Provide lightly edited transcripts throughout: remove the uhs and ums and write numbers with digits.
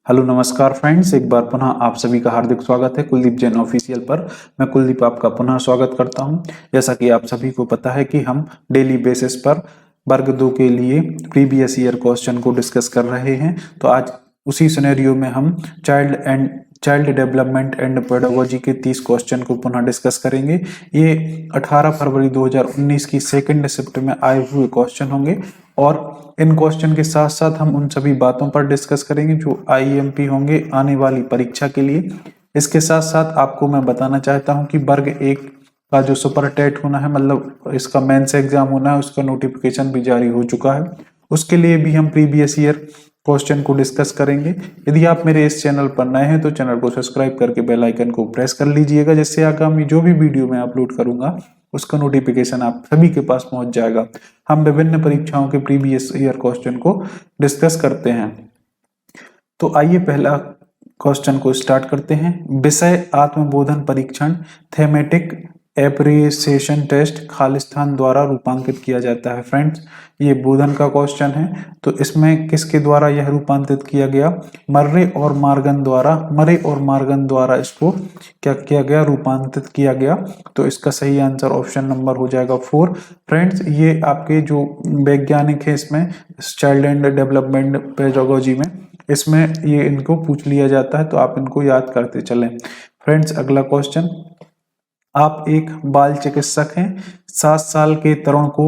Hello नमस्कार friends, एक बार पुनः आप सभी का हार्दिक स्वागत है कुलदीप जैन ऑफिशियल पर। मैं कुलदीप आपका पुनः स्वागत करता हूं। जैसा कि आप सभी को पता है कि हम डेली बेसिस पर वर्ग 2 के लिए प्रीवियस ईयर क्वेश्चन को डिस्कस कर रहे हैं। तो आज उसी सिनेरियो में हम चाइल्ड डेवलपमेंट एंड पेडागोजी के 30 क्वेश्चन को पुनः डिस्कस करेंगे। ये 18 फरवरी 2019 की सेकेंड शिफ्ट में आए हुए क्वेश्चन होंगे और इन क्वेश्चन के साथ साथ हम उन सभी बातों पर डिस्कस करेंगे जो आईएमपी होंगे आने वाली परीक्षा के लिए। इसके साथ साथ आपको मैं बताना चाहता हूं कि वर्ग 1 का जो सुपर टेट होना है, मतलब इसका मेंस एग्जाम होना है, उसका नोटिफिकेशन भी जारी हो चुका है। उसके लिए भी हम प्रीवियस ईयर क्वेश्चन को डिस्कस करेंगे। यदि आप मेरे इस चैनल पर नए हैं तो चैनल को सब्सक्राइब करके बेल आइकन को प्रेस कर लीजिएगा, जिससे आगामी जो भी वीडियो मैं अपलोड करूंगा उसका नोटिफिकेशन आप सभी के पास पहुंच जाएगा। हम विभिन्न परीक्षाओं के प्रीवियस ईयर क्वेश्चन को डिस्कस करते हैं। तो आइए पहला क्वेश्चन को स्टार्ट करते हैं। विषय आत्मबोधन परीक्षण थेमेटिक एप्रिसिएशन टेस्ट खालिस्तान द्वारा रूपांकित किया जाता है। फ्रेंड्स, ये बोधन का क्वेश्चन है। तो इसमें किसके द्वारा यह रूपांतरित किया गया? मर्रे और मार्गन द्वारा इसको क्या किया गया? रूपांतरित किया गया। तो इसका सही आंसर ऑप्शन नंबर हो जाएगा 4। फ्रेंड्स, ये आपके जो वैज्ञानिक है इसमें चाइल्ड एंड डेवलपमेंट पेडागोजी में, इसमें ये इनको पूछ लिया जाता है, तो आप इनको याद करते चलें। फ्रेंड्स, अगला क्वेश्चन। आप एक बाल चिकित्सक हैं। 7 साल के तरुण को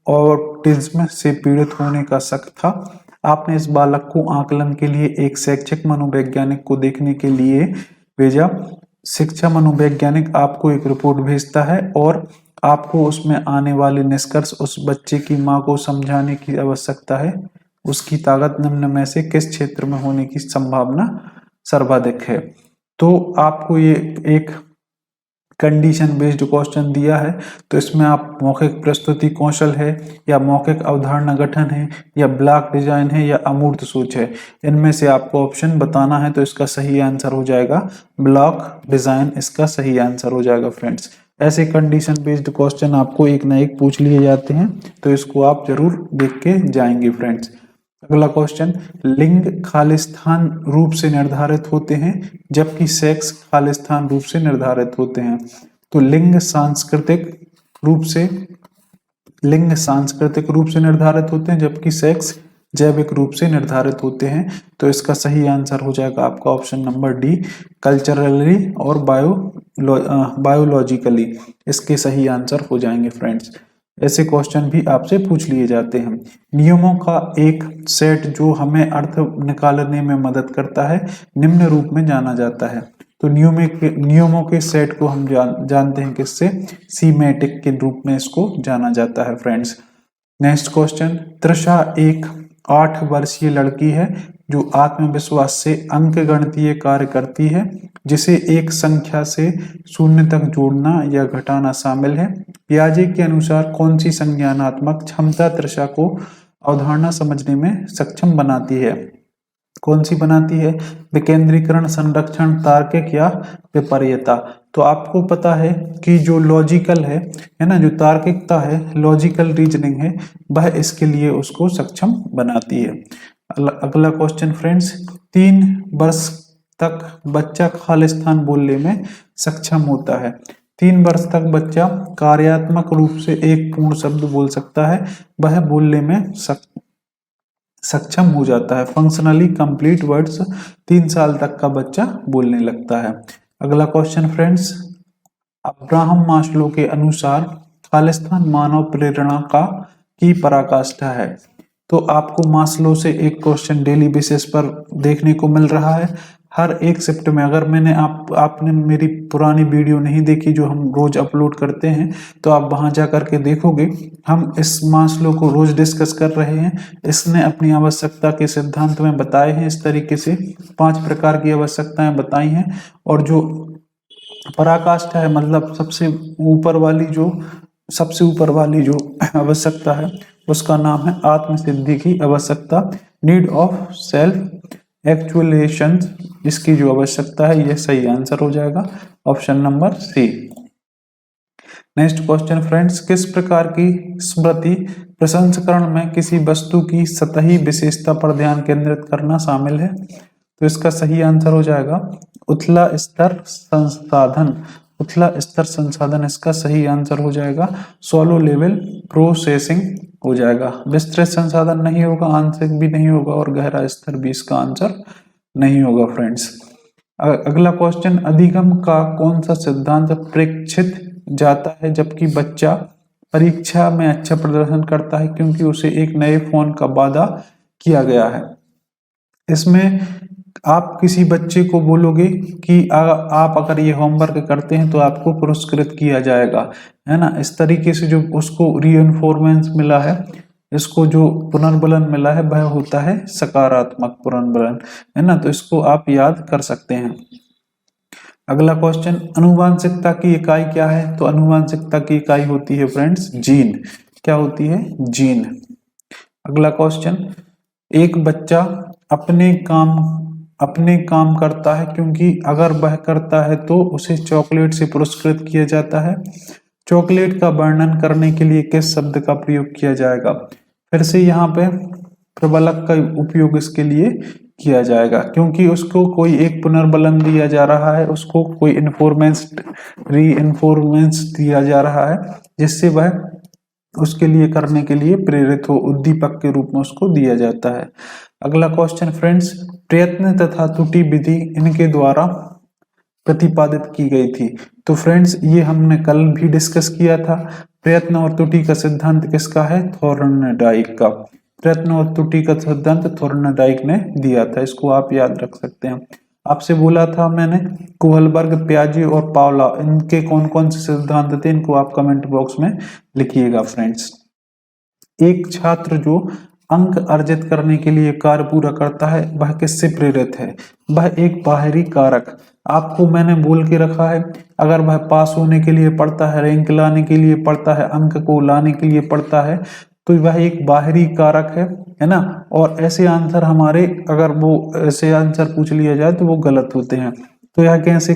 ऑटिज्म से पीड़ित होने का शक था। आपने इस बालक को आकलन के लिए एक शैक्षिक मनोवैज्ञानिक को देखने के लिए भेजा। शिक्षा मनोवैज्ञानिक आपको एक रिपोर्ट भेजता है और आपको उसमें आने वाले निष्कर्ष उस बच्चे की मां को समझाने की आवश्यकता है। उसकी ताकत निम्न में से किस क्षेत्र में होने की संभावना सर्वाधिक है? तो आपको ये एक कंडीशन बेस्ड क्वेश्चन दिया है। तो इसमें आप मौखिक प्रस्तुति कौशल है या मौखिक अवधारणा गठन है या ब्लॉक डिजाइन है या अमूर्त सोच है, इनमें से आपको ऑप्शन बताना है। तो इसका सही आंसर हो जाएगा ब्लॉक डिजाइन, इसका सही आंसर हो जाएगा। फ्रेंड्स, ऐसे कंडीशन बेस्ड क्वेश्चन आपको एक ना एक पूछ लिए जाते हैं, तो इसको आप जरूर देख के जाएंगे। फ्रेंड्स, अगला क्वेश्चन। लिंग खालिस्तान रूप से निर्धारित होते हैं जबकि सेक्स खालिस्तान रूप से निर्धारित होते हैं। तो लिंग सांस्कृतिक रूप से निर्धारित होते हैं जबकि सेक्स जैविक रूप से निर्धारित होते हैं। तो इसका सही आंसर हो जाएगा आपका ऑप्शन नंबर डी, कल्चरली और बायोलॉजिकली, इसके सही आंसर हो जाएंगे। फ्रेंड्स, ऐसे क्वेश्चन भी आपसे पूछ लिए जाते हैं। नियमों का एक सेट जो हमें अर्थ निकालने में मदद करता है निम्न रूप में जाना जाता है। तो नियमों के सेट को हम जानते हैं किससे? सीमेटिक के रूप में इसको जाना जाता है। Friends, next question. तृषा एक 8 वर्षीय लड़की है जो आत्मविश्वास से अंकगणितीय कार्य करती है, जिसे एक संख्या से 0 तक जोड़ना या घटाना शामिल है। पियाजे के अनुसार कौन सी संज्ञानात्मक क्षमता तृषा को अवधारणा समझने में सक्षम बनाती है? कौन सी बनाती है? विकेंद्रीकरण, संरक्षण, तार्किक या विपर्ययता। तो आपको पता है कि जो लॉजिकल है ना, जो तार्किकता है, लॉजिकल रीजनिंग है, वह इसके लिए उसको सक्षम बनाती है। अगला क्वेश्चन। फ्रेंड्स, 3 वर्ष तक बच्चा खालिस्तान बोलने में सक्षम होता है। 3 वर्ष तक बच्चा कार्यात्मक रूप से एक पूर्ण शब्द बोल सकता है, वह बोलने में सक्षम हो जाता है। फंक्शनली कंप्लीट वर्ड्स 3 साल तक का बच्चा बोलने लगता है। अगला क्वेश्चन। फ्रेंड्स, अब्राहम मास्लो के अनुसार खालिस्तान मानव प्रेरणा की पराकाष्ठा है। तो आपको मास्लो से एक क्वेश्चन डेली बेसिस पर देखने को मिल रहा है हर एक शिफ्ट में। अगर आपने मेरी पुरानी वीडियो नहीं देखी जो हम रोज अपलोड करते हैं, तो आप वहां जा करके देखोगे। हम इस मास्लो को रोज डिस्कस कर रहे हैं। इसने अपनी आवश्यकता के सिद्धांत में बताए हैं, इस तरीके से 5 प्रकार की आवश्यकताएं बताई हैं। और जो पराकाष्ठा है, मतलब सबसे ऊपर वाली जो आवश्यकता है, उसका नाम है आत्मसिद्धि की आवश्यकता, नीड ऑफ सेल्फ एक्चुअलेशन। इसकी जो आवश्यकता है, यह सही आंसर हो जाएगा option number C. Next question. Friends, किस प्रकार की स्मृति प्रसंस्करण में किसी वस्तु की सतही विशेषता पर ध्यान केंद्रित करना शामिल है? तो इसका सही आंसर हो जाएगा उथला स्तर संसाधन। उथला स्तर संसाधन इसका सही आंसर हो जाएगा। सोलो लेवल प्रोसेसिंग हो जाएगा। विस्तृत संसाधन नहीं होगा, आंशिक भी नहीं होगा और गहरा स्तर भी इसका आंसर नहीं होगा फ्रेंड्स। अगला क्वेश्चन, अधिगम का कौन सा सिद्धांत परीक्षित जाता है जबकि बच्चा परीक्षा में अच्छा प्रदर्शन करता है क्योंकि उसे एक नए फोन का वादा किया गया है। इसमें आप किसी बच्चे को बोलोगे कि आप अगर ये होमवर्क करते हैं तो आपको पुरस्कृत किया जाएगा, है ना। इस तरीके से जो उसको रीइंफोर्समेंट मिला है, इसको जो पुनर्बलन मिला है वह होता है सकारात्मक पुनर्बलन, है ना। तो इसको आप याद कर सकते हैं। अगला क्वेश्चन, अनुवांशिकता की इकाई क्या है? तो अनुवांशिकता की इकाई होती है फ्रेंड्स जीन। क्या होती है? जीन। अगला क्वेश्चन, एक बच्चा अपने काम करता है क्योंकि अगर वह करता है तो उसे चॉकलेट से पुरस्कृत किया जाता है। चॉकलेट का वर्णन करने के लिए किस शब्द का प्रयोग किया जाएगा? फिर से यहाँ पे प्रबलक का उपयोग इसके लिए किया जाएगा क्योंकि उसको कोई एक पुनर्बलन दिया जा रहा है, उसको कोई रीइंफोर्समेंट दिया जा रहा है जिससे वह उसके लिए करने के लिए प्रेरित हो, उद्दीपक के रूप में उसको दिया जाता है। अगला क्वेश्चन फ्रेंड्स, प्रयत्न तथा त्रुटि विधि इनके द्वारा प्रतिपादित की गई थी। तो फ्रेंड्स ये हमने कल भी डिस्कस किया था। प्रयत्न और त्रुटि का सिद्धांत किसका है? थॉर्नडाइक का। प्रयत्न और त्रुटि का सिद्धांत थॉर्नडाइक ने दिया था, इसको आप याद रख सकते हैं। आपसे बोला था मैंने कोहलबर्ग, पियाजे और पावला, इनके कौन कौन से सिद्धांत थे, इनको आप कमेंट बॉक्स में लिखिएगा फ्रेंड्स। एक छात्र जो अंक अर्जित करने के लिए कार्य पूरा करता है वह किससे प्रेरित है? वह एक बाहरी कारक, आपको मैंने बोल के रखा है, अगर वह पास होने के लिए पढ़ता है, रैंक लाने के लिए पढ़ता है, अंक को लाने के लिए पढ़ता है, तो वह एक बाहरी कारक है ना। और ऐसे आंसर हमारे, अगर वो ऐसे आंसर पूछ लिया जाए तो वो गलत होते हैं। तो यह कैसे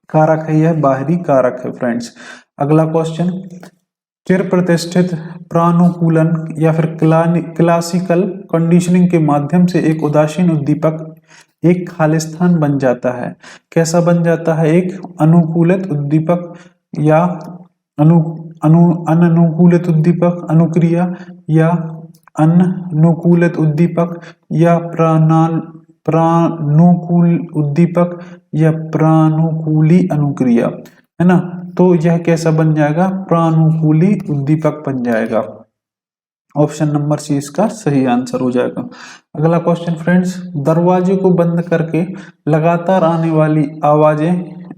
कारक है? यह बाहरी कारक है फ्रेंड्स। अगला क्वेश्चन, चिर प्रतिष्ठित प्रानुकूलन या फिर क्लासिकल कंडीशनिंग के माध्यम से एक उदासीन उद्दीपक एक खालिस्तान बन जाता है। कैसा बन जाता है? एक अनुकूलित उद्दीपक या अननुकूलित उद्दीपक, अनुक्रिया या अनुकूलित उद्दीपक या प्रानुकूल उद्दीपक या प्रानुकूली अनुक्रिया, है ना। तो यह कैसा बन जाएगा? प्रानुकूली उद्दीपक बन जाएगा। ऑप्शन नंबर सी इसका सही आंसर हो जाएगा। अगला क्वेश्चन फ्रेंड्स, दरवाजे को बंद करके लगातार आने वाली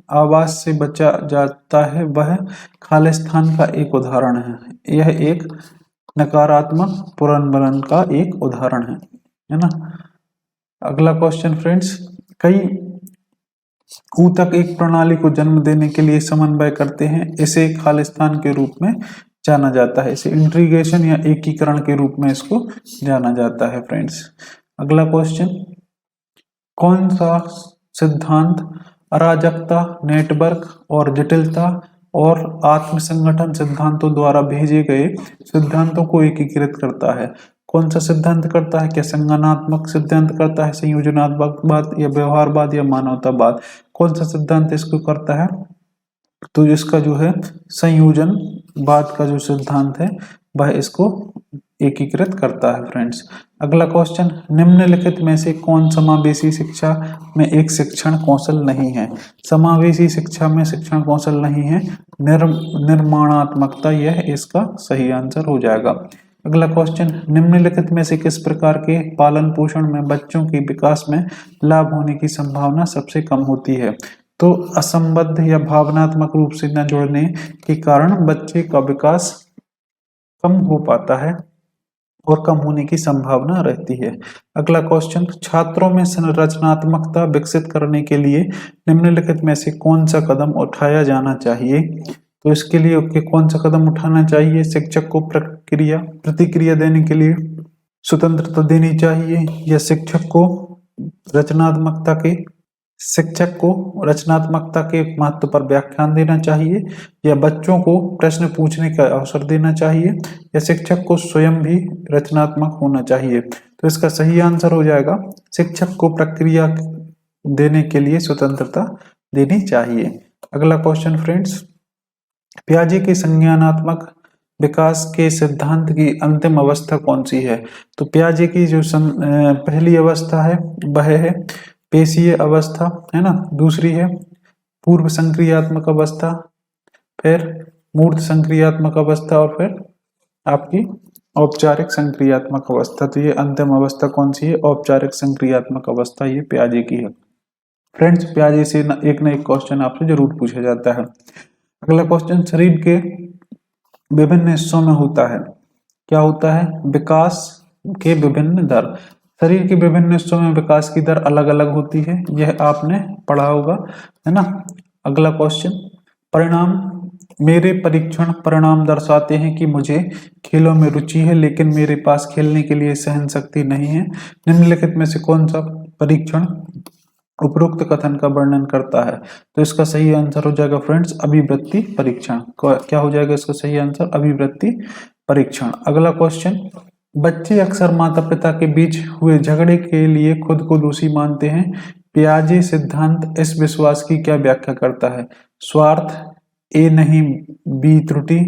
आवाज से बचा जाता है, वह खालिस्तान का एक उदाहरण है। यह एक नकारात्मक पुनर्बलन का एक उदाहरण है ना। अगला क्वेश्चन फ्रेंड्स, कई ऊतक एक प्रणाली को जन्म देने के लिए समन्वय करते हैं, इसे खालिस्तान के रूप में जाना जाता है। इसे इंटीग्रेशन या एकीकरण के रूप में इसको जाना जाता है फ्रेंड्स। अगला क्वेश्चन, कौन सा सिद्धांत अराजकता, नेटवर्क और जटिलता और आत्म संगठन सिद्धांतों द्वारा भेजे गए सिद्धांतों को एकीकृत करता है? कौन सा सिद्धांत करता है? क्या संगठनात्मक सिद्धांत करता है, संयोजनात्मकवाद या व्यवहारवाद या मानवतावाद? कौन सा सिद्धांत इसको करता है? तो इसका जो है संयोजनवाद का जो सिद्धांत है वह इसको एकीकृत करता है फ्रेंड्स। अगला क्वेश्चन, निम्नलिखित में से कौन समावेशी शिक्षा में एक शिक्षण कौशल नहीं है? समावेशी शिक्षा में शिक्षण कौशल नहीं है निर्माणात्मकता, यह इसका सही आंसर हो जाएगा। अगला क्वेश्चन, निम्नलिखित में से किस प्रकार के पालन पोषण में बच्चों के विकास में लाभ होने की संभावना सबसे कम होती है? तो असंबद्ध या भावनात्मक रूप से न जुड़ने के कारण बच्चे का विकास कम हो पाता है और कम होने की संभावना रहती है। अगला क्वेश्चन, छात्रों में रचनात्मकता विकसित करने के लिए निम्नलिखित में से कौन सा कदम उठाया जाना चाहिए? तो इसके लिए कौन सा कदम उठाना चाहिए? शिक्षक को प्रतिक्रिया देने के लिए स्वतंत्रता देनी चाहिए, या शिक्षक को रचनात्मकता के महत्व पर व्याख्यान देना चाहिए, या बच्चों को प्रश्न पूछने का अवसर देना चाहिए, या शिक्षक को स्वयं भी रचनात्मक होना चाहिए? तो इसका सही आंसर हो जाएगा शिक्षक को प्रक्रिया देने के लिए स्वतंत्रता देनी चाहिए। अगला क्वेश्चन फ्रेंड्स, पियाजे के संज्ञानात्मक विकास के सिद्धांत की अंतिम अवस्था कौन सी है? तो पियाजे की जो पहली अवस्था है वह है पेशीय अवस्था, है ना। दूसरी है पूर्व संक्रियात्मक अवस्था, फिर मूर्त संक्रियात्मक अवस्था और फिर आपकी औपचारिक संक्रियात्मक अवस्था। तो ये अंतिम अवस्था कौन सी है? औपचारिक संक्रियात्मक अवस्था, ये पियाजे की है। फ्रेंड्स, पियाजे से एक ना एक क्वेश्चन आपसे जरूर पूछा जाता है। अगला क्वेश्चन, शरीर के विभिन्न हिस्सों में होता है, क्या होता है? विकास के विभिन्न दर। शरीर के विभिन्न हिस्सों में विकास की दर अलग अलग होती है, यह आपने पढ़ा होगा, है ना। अगला क्वेश्चन, परिणाम, मेरे परीक्षण परिणाम दर्शाते हैं कि मुझे खेलों में रुचि है लेकिन मेरे पास खेलने के लिए सहन शक्ति नहीं है। निम्नलिखित में से कौन सा परीक्षण उपरोक्त कथन का वर्णन करता है? तो इसका सही आंसर हो जाएगा फ्रेंड्स अभिवृत्ति परीक्षण। क्या हो जाएगा इसका सही आंसर? अभिवृत्ति परीक्षण। अगला क्वेश्चन, बच्चे अक्सर माता पिता के बीच हुए झगड़े के लिए खुद को दोषी मानते हैं। पियाजे सिद्धांत इस विश्वास की क्या व्याख्या करता है? स्वार्थ, ए नहीं बी त्रुटि,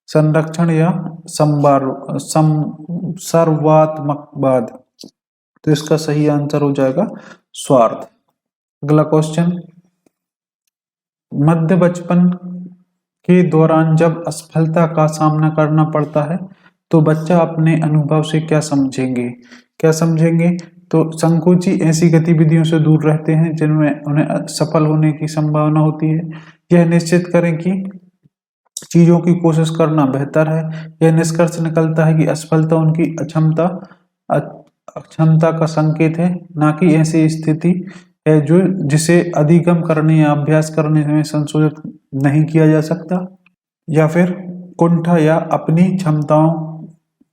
संरक्षण या सर्वात्मकवाद। तो इसका सही आंसर हो जाएगा स्वार्थ। अगला क्वेश्चन, मध्य बचपन के दौरान जब असफलता का सामना करना पड़ता है तो बच्चा अपने अनुभव से क्या समझेंगे? तो संकोची ऐसी गतिविधियों से दूर रहते हैं जिनमें उन्हें सफल होने की संभावना होती है। यह निश्चित करें कि चीजों की कोशिश करना बेहतर है। यह निष्कर्ष निकलता है कि असफलता उनकी अक्षमता का संकेत है, ना कि ऐसी स्थिति है जिसे अधिगम करने या अभ्यास करने में संशोधित नहीं किया जा सकता, या फिर कुंठा या अपनी क्षमताओं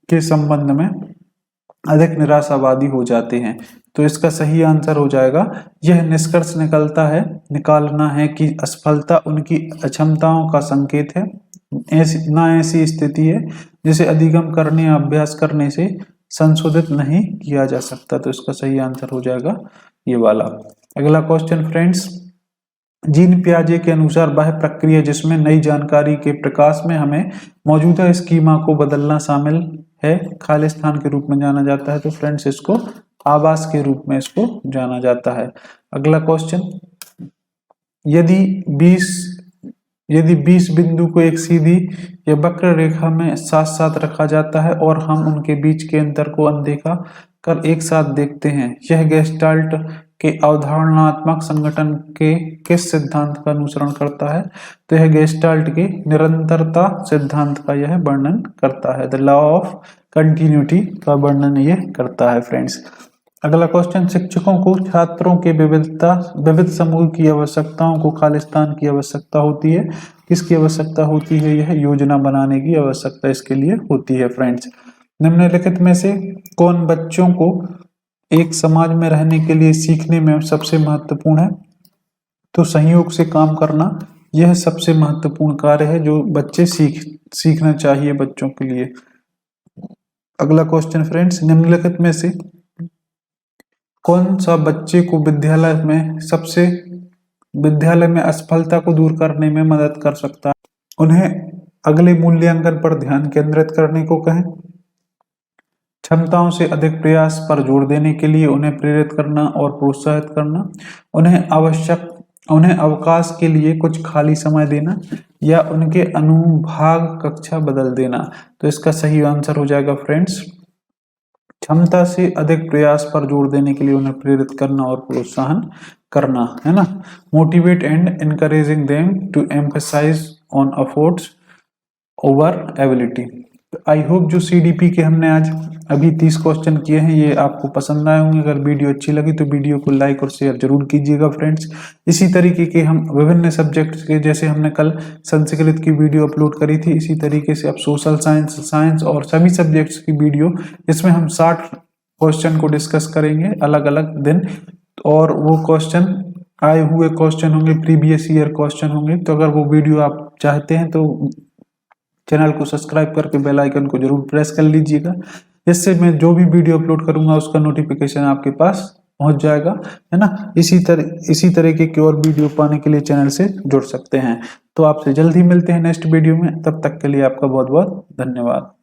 के संबंध में अधिक निराशावादी हो जाते हैं। तो इसका सही आंसर हो जाएगा, यह निष्कर्ष निकालना है कि असफलता उनकी अक्षमताओं का संकेत है, ऐसी स्थिति है जिसे अधिगम करने या अभ्यास करने से संशोधित नहीं किया जा सकता। तो इसका सही आंसर हो जाएगा ये वाला। अगला क्वेश्चन फ्रेंड्स, जीन पियाजे के अनुसार वह प्रक्रिया जिसमें नई जानकारी के प्रकाश में हमें मौजूदा स्कीमा को बदलना शामिल है, खाली स्थान के रूप में जाना जाता है। तो फ्रेंड्स, इसको आवास के रूप में इसको जाना जाता है। अगला क्वेश्चन, यदि 20 बिंदु को एक सीधी या वक्र रेखा में साथ साथ रखा जाता है और हम उनके बीच के अंतर को अनदेखा कर एक साथ देखते हैं, यह गेस्टाल्ट के अवधारणात्मक संगठन के किस सिद्धांत का अनुसरण करता है? तो यह गेस्टाल्ट के निरंतरता सिद्धांत का यह वर्णन करता है। द लॉ ऑफ कंटिन्यूटी का वर्णन यह करता है फ्रेंड्स। अगला क्वेश्चन, शिक्षकों को छात्रों के विविध समूह की आवश्यकताओं को खालिस्तान की आवश्यकता होती है। किसकी आवश्यकता होती है? यह योजना बनाने की आवश्यकता इसके लिए होती है फ्रेंड्स। निम्नलिखित में से कौन बच्चों को एक समाज में रहने के लिए सीखने में सबसे महत्वपूर्ण है? तो संयोग से काम करना यह सबसे महत्वपूर्ण कार्य है जो बच्चे सीखना चाहिए बच्चों के लिए। अगला क्वेश्चन फ्रेंड्स, निम्नलिखित में से कौन सा बच्चे को विद्यालय में असफलता को दूर करने में मदद कर सकता है? उन्हें अगले मूल्यांकन पर ध्यान केंद्रित करने को कहें, क्षमताओं से अधिक प्रयास पर जोर देने के लिए उन्हें प्रेरित करना और प्रोत्साहित करना, उन्हें अवकाश के लिए कुछ खाली समय देना, या उनके अनुभाग कक्षा बदल देना। तो इसका सही आंसर हो जाएगा फ्रेंड्स क्षमता से अधिक प्रयास पर जोर देने के लिए उन्हें प्रेरित करना और प्रोत्साहन करना, है ना। Motivate and encouraging them to emphasize on efforts over ability. I hope जो सीडीपी के हमने आज अभी 30 क्वेश्चन किए हैं ये आपको पसंद आए होंगे। अगर वीडियो अच्छी लगी तो वीडियो को लाइक और शेयर जरूर कीजिएगा फ्रेंड्स। इसी तरीके के हम विभिन्न सब्जेक्ट्स के, जैसे हमने कल संस्कृत की वीडियो अपलोड करी थी, इसी तरीके से अब सोशल साइंस और सभी सब्जेक्ट्स की वीडियो, इसमें हम 60 क्वेश्चन को डिस्कस करेंगे अलग अलग दिन, और वो क्वेश्चन आए हुए क्वेश्चन होंगे, प्रीवियस ईयर क्वेश्चन होंगे। तो अगर वो वीडियो आप चाहते हैं तो चैनल को सब्सक्राइब करके बेल आइकन को जरूर प्रेस कर लीजिएगा। इससे मैं जो भी वीडियो अपलोड करूंगा उसका नोटिफिकेशन आपके पास पहुंच जाएगा, है ना। इसी तरीके की और वीडियो पाने के लिए चैनल से जुड़ सकते हैं। तो आपसे जल्द ही मिलते हैं नेक्स्ट वीडियो में, तब तक के लिए आपका बहुत बहुत धन्यवाद।